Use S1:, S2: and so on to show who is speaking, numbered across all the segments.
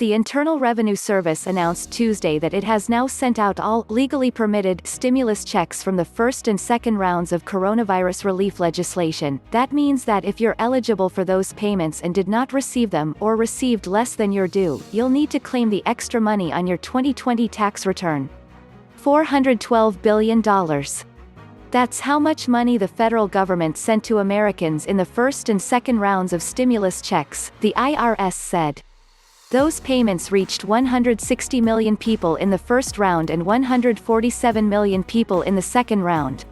S1: The Internal Revenue Service announced Tuesday that it has now sent out all legally permitted stimulus checks from the first and second rounds of coronavirus relief legislation. That means that if you're eligible for those payments and did not receive them or received less than your due, you'll need to claim the extra money on your 2020 tax return. $412 billion. That's how much money the federal government sent to Americans in the first and second rounds of stimulus checks, the IRS said. Those payments reached 160 million people in the first round and 147 million people in the second round.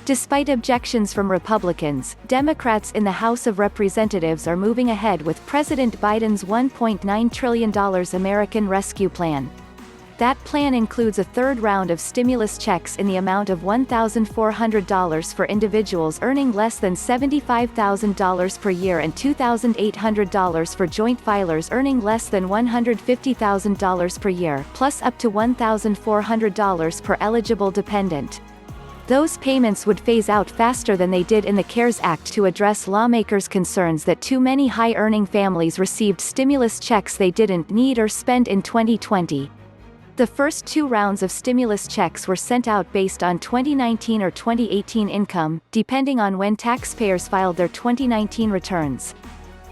S1: Despite objections from Republicans, Democrats in the House of Representatives are moving ahead with President Biden's $1.9 trillion American Rescue Plan. That plan includes a third round of stimulus checks in the amount of $1,400 for individuals earning less than $75,000 per year and $2,800 for joint filers earning less than $150,000 per year, plus up to $1,400 per eligible dependent. Those payments would phase out faster than they did in the CARES Act to address lawmakers' concerns that too many high-earning families received stimulus checks they didn't need or spend in 2020. The first two rounds of stimulus checks were sent out based on 2019 or 2018 income, depending on when taxpayers filed their 2019 returns.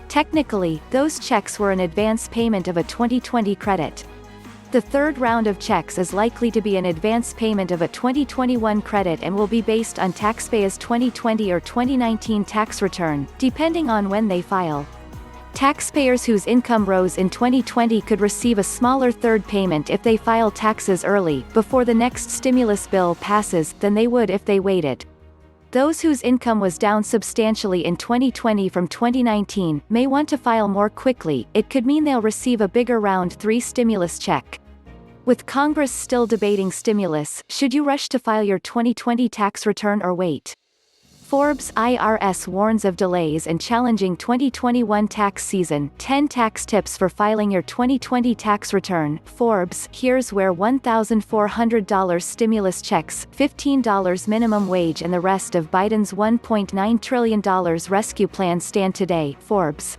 S1: Technically, those checks were an advance payment of a 2020 credit. The third round of checks is likely to be an advance payment of a 2021 credit and will be based on taxpayers' 2020 or 2019 tax return, depending on when they file. Taxpayers whose income rose in 2020 could receive a smaller third payment if they file taxes early, before the next stimulus bill passes, than they would if they waited. Those whose income was down substantially in 2020 from 2019 may want to file more quickly. It could mean they'll receive a bigger round 3 stimulus check. With Congress still debating stimulus, should you rush to file your 2020 tax return or wait? Forbes IRS warns of delays and challenging 2021 tax season. 10 tax tips for filing your 2020 tax return. Forbes, here's where $1,400 stimulus checks, $15 minimum wage and the rest of Biden's $1.9 trillion rescue plan stand today. Forbes.